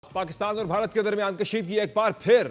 पाकिस्तान और भारत के दरमियान कशीदगी एक बार फिर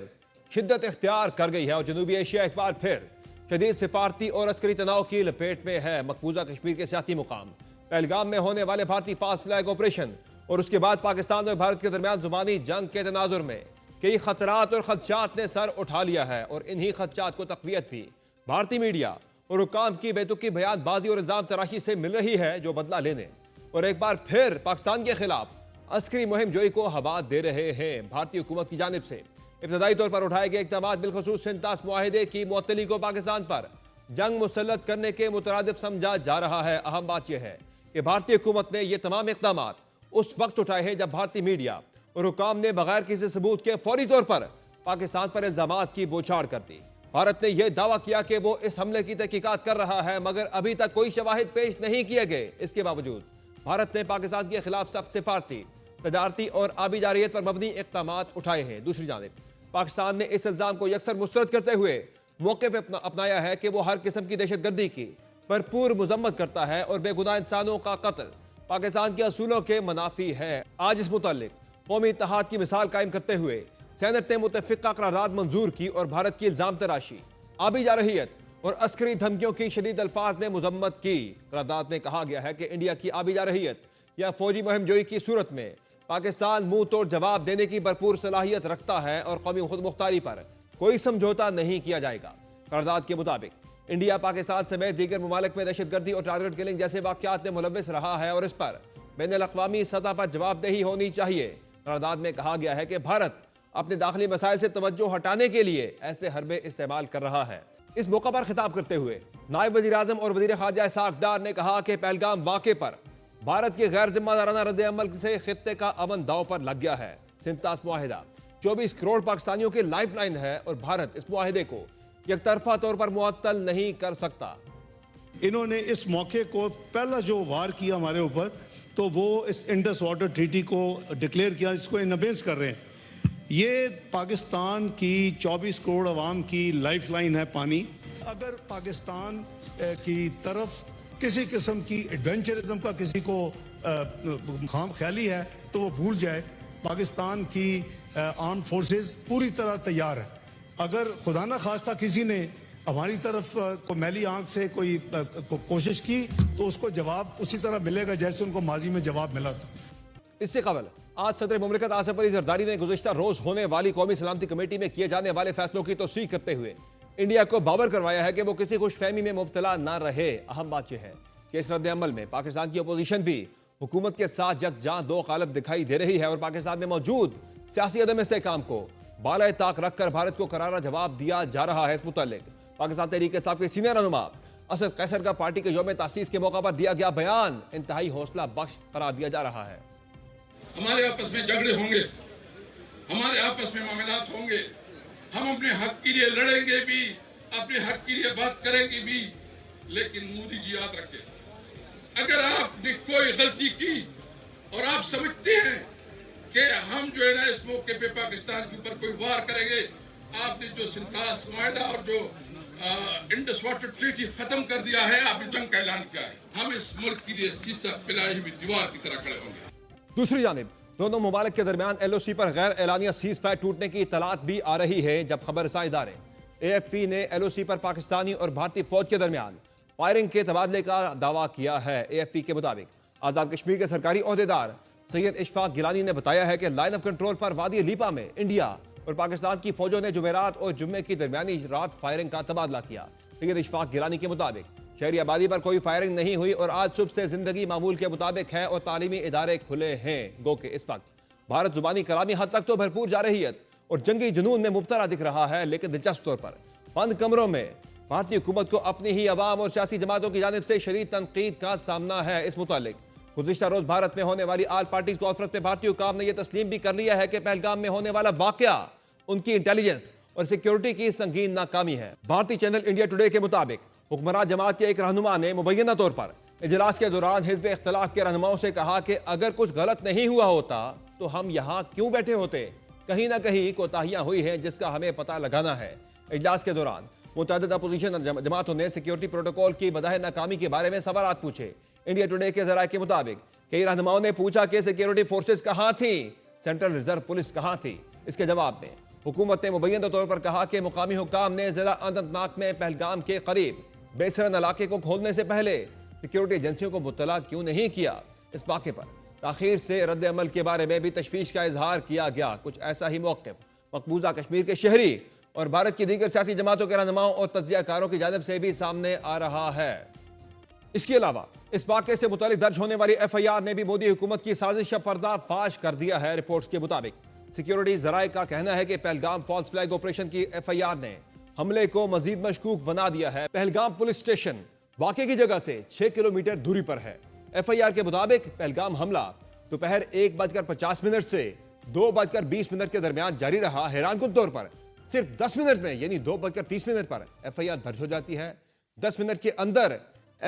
शिद्दत इख्तियार कर गई है और जनूबी एशिया एक बार फिर शदीद सिफारती और अस्करी तनाव की लपेट में है। मकबूजा कश्मीर के सियासी मुकाम पहलगाम में होने वाले भारतीय फास्ट फ्लैग ऑपरेशन और उसके बाद पाकिस्तान और भारत के दरमियान जुबानी जंग के तनाजुर में कई खतरात और खदशात ने सर उठा लिया है और इन्हीं खदशात को तकवीत भी भारतीय मीडिया और हुक्काम की बेतुकी बयानबाजी और इल्जाम तराशी से मिल रही है, जो बदला लेने और एक बार फिर पाकिस्तान के खिलाफ अस्करी मुहिम जोई को हवा दे रहे हैं। भारतीय हुकूमत की जानिब से इब्तदाई तौर पर उठाए गए इक़दामात बिलखसूस सिंतास मुआहिदे की मुअत्तली को पाकिस्तान पर जंग मुसल्लत करने के मुतरादिफ समझा जा रहा है। अहम बात यह है कि भारतीय हुकूमत ने यह तमाम इक़दामात उस वक्त उठाए हैं जब भारतीय मीडिया और हुक्काम ने बगैर किसी सबूत के फौरी तौर पर पाकिस्तान पर इल्जामात की बौछार कर दी। भारत ने यह दावा किया कि वो इस हमले की तहकीकात कर रहा है, मगर अभी तक कोई शवाहिद पेश नहीं किए गए। इसके बावजूद भारत ने पाकिस्तान के खिलाफ सख्त सिफारती, तजारती और आबी जारियत पर मबनी इक़दामात उठाए हैं। दूसरी जानिब पाकिस्तान ने इस इल्ज़ाम को यकसर मुस्तरद करते हुए मौके पर अपनाया है कि वो हर किस्म की दहशतगर्दी की भरपूर मजम्मत करता है और बेगुनाह इंसानों का कत्ल पाकिस्तान के असूलों के मुनाफी है। आज इस मुताल्लिक कौमी इत्तेहाद की मिसाल कायम करते हुए सेनेट ने मुतफ़िक़ा करारदाद मंजूर की और भारत की इल्ज़ाम तराशी, आबी जारहियत और अस्करी धमकियों की शदीद अल्फाज में मजम्मत की। करारदाद में कहा गया है कि इंडिया की आबी जारहियत या फौजी मुहिम जोई की सूरत में पाकिस्तान मुंह तोड़ जवाब देने की भरपूर सलाहियत रखता है और कौमी खुद मुख्तारी पर कोई समझौता नहीं किया जाएगा। करारदाद के मुताबिक इंडिया पाकिस्तान समेत दीगर ममालिक में दहशतगर्दी और टारगेट किलिंग जैसे वाक़यात में मुलव्विस रहा है और इस पर बैनुल-अक़वामी सतह पर जवाबदेही होनी चाहिए। करारदाद में कहा गया है कि भारत अपने दाखिली मसाइल से तवज्जो हटाने के लिए ऐसे हरबे इस्तेमाल कर रहा है। इस मौका पर खिताब करते हुए नायब वज़ीर आज़म और वज़ीर ख़ारजा इसहाक़ डार ने कहा कि पहलगाम वाक़े पर भारत के गैर जिम्मेदाराना रद्द अमल से खित्ते का अमन दाव पर लग गया है। सिंतास मुआहिदा 24 करोड़ पाकिस्तानियों की लाइफ लाइन है और भारत इस मुआहिदे को एकतरफा तौर पर मुअत्तल नहीं कर सकता। इन्होंने इस मौके को पहला जो वार किया हमारे ऊपर, तो वो इस इंडस वाटर ट्रीटी को डिक्लेयर किया, इसको इनबेंस कर रहे हैं। ये पाकिस्तान की 24 करोड़ आवाम की लाइफ लाइन है पानी। अगर पाकिस्तान की तरफ किसी किस्म की एडवेंचरिज्म का किसी को खाम ख्याली है तो वो भूल जाए। पाकिस्तान की आर्म फोर्सेस पूरी तरह तैयार है। अगर खुदा न खास्ता किसी ने हमारी तरफ को मैली आंख से कोई कोशिश की तो उसको जवाब उसी तरह मिलेगा जैसे उनको माजी में जवाब मिला था। इससे कबल आज सदर मुमलिकत आसिफ अली जरदारी ने गुज़िश्ता रोज होने वाली कौमी सलामती कमेटी में किए जाने वाले फैसलों की तौसीक करते हुए इंडिया को बावर करवाया है कि वो किसी खुशफहमी में मुब्तला ना रहे। अहम बात यह है कि इस रद्द अमल में पाकिस्तान की अपोजिशन भी हुकूमत के साथ यकजां दो गालिब दिखाई दे रही है और पाकिस्तान में मौजूद सियासी अदम इस्तेहकाम को बाला ताक रखकर भारत को करारा जवाब दिया जा रहा है। इस मुताल्लिक पाकिस्तान तहरीक इंसाफ के सीनियर रहनुमा असद कैसर का पार्टी के यौम तासीस के मौका पर दिया गया बयान इंतहाई हौसला बख्श करार दिया जा रहा है। हमारे आपस में झगड़े होंगे, हमारे आपस में मामलात होंगे, हम अपने हक के लिए लड़ेंगे भी, अपने हक के लिए बात करेंगे भी, लेकिन मोदी जी याद रखें, अगर आपने कोई गलती की और आप समझते हैं कि हम जो है ना इस मौके पे पाकिस्तान के ऊपर कोई वार करेंगे, आपने जो सिंतास मुआहिदा और जो इंडस वाटर ट्रीटी खत्म कर दिया है, आपने जंग का ऐलान किया है, हम इस मुल्क के लिए सीसा पिलाई हुई दीवार की तरह खड़े होंगे। दूसरी जानिब दोनों मुमालिक के दरमियान LOC पर गैर एलानिया सीज फायर टूटने की इतलात भी आ रही है। जब खबर रसां इदारे AFP ने LOC पर पाकिस्तानी और भारतीय फौज के दरमियान फायरिंग के तबादले का दावा किया है। AFP के मुताबिक आज़ाद कश्मीर के सरकारी ओहदेदार सैयद इशफाक गिलानी ने बताया है कि लाइन ऑफ कंट्रोल पर वादी लीपा में इंडिया और पाकिस्तान की फौजों ने जुमेरात और जुम्मे की दरमियानी रात फायरिंग का तबादला किया। सैयद इशफाक गिलानी के मुताबिक शहरी आबादी पर कोई फायरिंग नहीं हुई और आज सुबह से जिंदगी मामूल के मुताबिक है और तालीमी इदारे खुले हैं। गो के इस वक्त भारत जुबानी कलामी हद तक तो भरपूर जारहियत और जंगी जुनून में मुब्तला दिख रहा है, लेकिन दिलचस्प तौर पर बंद कमरों में भारतीय हुकूमत को अपनी ही अवाम और सियासी जमातों की जानिब से शदीद तनकीद का सामना है। इस मुतालिक गुज़िश्ता रोज भारत में होने वाली आल पार्टी कॉन्फ्रेंस में भारतीय हुकाम ने यह तस्लीम भी कर लिया है कि पहलगाम में होने वाला वाकया उनकी इंटेलिजेंस और सिक्योरिटी की संगीन नाकामी है। भारतीय चैनल इंडिया टुडे के मुताबिक हुक्मरान जमात के एक रहनुमा ने मुबैना तौर पर इजलास के दौरान हिज़्ब इख्तिलाफ के रहनुमाओं से कहा कि अगर कुछ गलत नहीं हुआ होता तो हम यहाँ क्यों बैठे होते, कहीं ना कहीं कोताहियां हुई हैं जिसका हमें पता लगाना है। इजलास के दौरान मुतअद्दिद अपोजिशन जमातों ने सिक्योरिटी प्रोटोकॉल की बदाह नाकामी के बारे में सवाल पूछे। इंडिया टुडे के जराये के मुताबिक कई रहनुमाओं ने पूछा कि सिक्योरिटी फोर्सेस कहाँ थी सेंट्रल रिजर्व पुलिस कहां थी? इसके जवाब में हुकूमत ने मुबैना तौर पर कहा कि मुकामी हुक्काम ने जिला अनंतनाग में पहलगाम के करीब बेसरन इलाके को खोलने से पहले सिक्योरिटी एजेंसियों को मुतला क्यों नहीं किया। इस वाक़े पर ताखीर से रद्द अमल के बारे में भी तशवीश का इजहार किया गया। कुछ ऐसा ही मौक़िफ़ मकबूजा कश्मीर के शहरी और भारत की दीगर सियासी जमातों के रहनुमाओं और तज्ज़ियाकारों की जानिब से भी सामने आ रहा है। इसके अलावा इस वाक़े से मुतालिक दर्ज होने वाली FIR ने भी मोदी हुकूमत की साजिश का पर्दाफाश कर दिया है। रिपोर्ट्स के मुताबिक सिक्योरिटी जराए का कहना है कि पहलगाम फॉल्स फ्लैग ऑपरेशन की FIR ने हमले को मजीद मशकूक बना दिया है। पहलगाम पुलिस स्टेशन वाक़े की जगह से 6 किलोमीटर दूरी पर है। FIR के मुताबिक पहलगाम हमला दोपहर 1:50 से 2:20 के दरमियान जारी रहा। हैरानकुन तौर पर सिर्फ 10 मिनट में यानी 2:30 पर FIR दर्ज हो जाती है। 10 मिनट के अंदर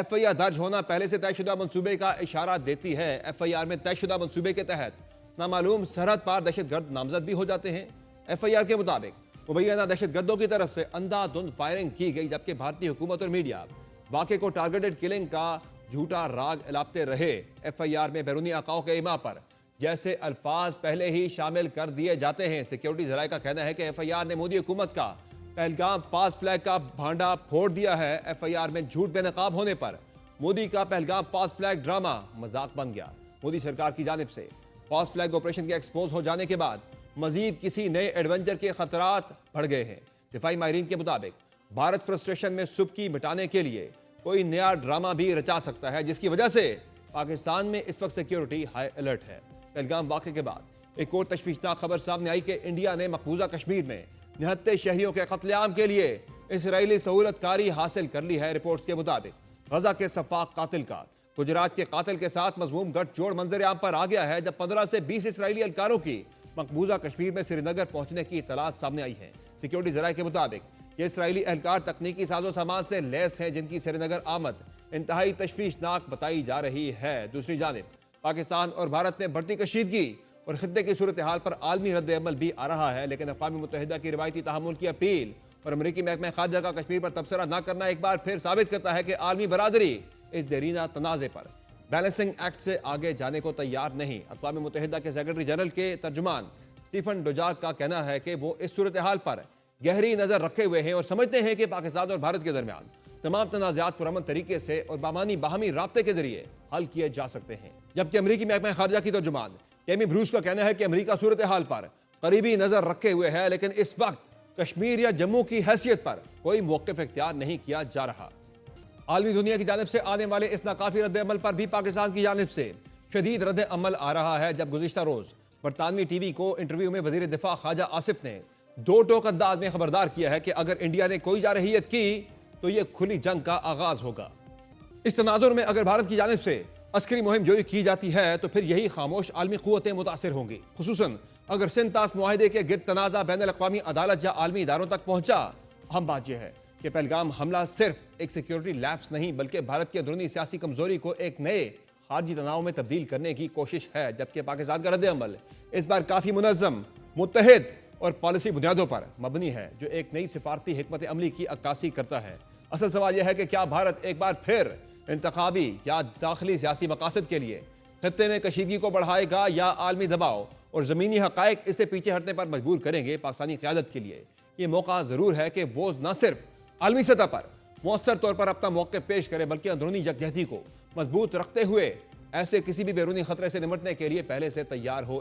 FIR दर्ज होना पहले से तयशुदा मंसूबे का इशारा देती है। FIR में तयशुदा मंसूबे के तहत नामालूम सरहद पार दहशतगर्द नामजद भी हो जाते हैं। FIR के मुताबिक मुबैना दहशतगर्दों की तरफ से अंधाधुंध फायरिंग की गई, जबकि भारतीय हुकूमत और मीडिया वाक़े को टारगेटेड किलिंग का झूठा राग इलापते रहे। FIR में बैरूनी आकाओं के इमा पर जैसे अल्फाज पहले ही शामिल कर दिए जाते हैं। सिक्योरिटी जराए का कहना है कि FIR ने मोदी हुकूमत का पहलगाम फास्ट फ्लैग का भांडा फोड़ दिया है। FIR में झूठ बेनकाब होने पर मोदी का पहलगाम फास्ट फ्लैग ड्रामा मजाक बन गया। मोदी सरकार की जानिब से फास्ट फ्लैग ऑपरेशन के एक्सपोज हो जाने के बाद मजीद किसी नए एडवेंचर के खतरात बढ़ गए हैं। दिफाई माहिरीन के मुताबिक भारत फ्रस्ट्रेशन में सुबकी मिटाने के लिए कोई नया ड्रामा भी रचा सकता है, जिसकी वजह से पाकिस्तान में इस वक्त सिक्योरिटी हाई अलर्ट है। पहलगाम वाक़े के बाद एक और तशवीशनाक खबर सामने आई कि इंडिया ने मकबूजा कश्मीर में निहत्ते शहरियों के कत्लेआम के लिए इसराइली सहूलतकारी हासिल कर ली है। रिपोर्ट्स के मुताबिक गजा के सफाक कातिल का गुजरात के कातिल के साथ मजमूम गठजोड़ मंजर आम पर आ गया है, जब 15 से 20 इसराइली एहलकारों की मकबूजा कश्मीर में श्रीनगर पहुंचने की इतलात सामने आई है। सिक्योरिटी जराए के मुताबिक ये इसराइली एहलकार तकनीकी साजो सामान से लैस हैं, जिनकी श्रीनगर आमद इंतहाई तशवीशनाक बताई जा रही है। दूसरी जानिब पाकिस्तान और भारत में बढ़ती कशीदगी और खित्ते की सूरत हाल पर आलमी रद्द अमल भी आ रहा है, लेकिन अक़वाम मुत्तहिदा की रिवायती तहम्मुल की अपील और अमरीकी महकमा खारजा का कश्मीर पर तबसरा न करना एक बार फिर साबित करता है कि आलमी बरादरी इस देरीना तनाज़े पर बैलेंसिंग एक्ट से आगे जाने को तैयार नहीं। अक़वाम मुत्तहिदा के सेक्रेटरी जनरल के तर्जुमान स्टीफन डुजार्क का कहना है कि वो इस सूरत हाल पर गहरी नज़र रखे हुए हैं और समझते हैं कि पाकिस्तान और भारत के दरमियान तमाम तनाज़ात पुरअमन तरीके से और बाहमी राब्ते के जरिए हल किए जा सकते हैं। जबकि अमरीकी महकमा खारजा की तर्जुमान टेमी ब्रूस का कहना है कि अमरीका सूरत हाल पर करीबी नज़र रखे हुए है, लेकिन इस वक्त कश्मीर या जम्मू की हैसियत पर कोई मौक़िफ़ इख्तियार नहीं किया जा रहा। आलमी दुनिया की जानिब से आने वाले इस नाकाफी रद्द अमल पर भी पाकिस्तान की जानिब से शदीद रद्द अमल आ रहा है। जब गुज़िश्ता रोज़ बरतानवी TV को इंटरव्यू में वज़ीर दिफा ख्वाजा आसिफ ने दो टोक अंदाज में खबरदार किया है कि अगर इंडिया ने कोई जारहियत की तो यह खुली जंग का आगाज होगा। इस तनाजुर में अगर भारत की जानिब से अस्करी मुहिम जोई की जाती है तो फिर यही खामोश आलमी क़ुव्वतें मुतासिर होंगी, खुसूसन अगर सिंध ताश मुआहिदे के गिर्द तनाज़ा बैन अल-अक़वामी अदालत या आलमी इदारों तक पहुंचा। अहम बात यह है कि पहलगाम हमला सिर्फ एक सिक्योरिटी लैप्स नहीं बल्कि भारत की अंदरूनी सियासी कमजोरी को एक नए खारजी तनाव में तब्दील करने की कोशिश है। जबकि पाकिस्तान का रद्द अमल इस बार काफ़ी मुनज़्ज़म, मुत्तहिद और पॉलिसी बुनियादों पर मबनी है, जो एक नई सिफारती हिकमत अमली की अक्कासी करता है। असल सवाल यह है कि क्या भारत एक बार फिर इंतखाबी या दाखिली सियासी मकासद के लिए खत्ते में कशीदगी को बढ़ाएगा या आलमी दबाव और ज़मीनी हक़ाइक़ इसे पीछे हटने पर मजबूर करेंगे। पाकिस्तानी क़यादत के लिए ये मौका ज़रूर है कि वो न सिर्फ आलमी सतह पर मौसर तौर पर अपना मौक़िफ़ पेश करे बल्कि अंदरूनी यकजहती को मजबूत रखते हुए ऐसे किसी भी बैरूनी खतरे से निपटने के लिए पहले से तैयार हो।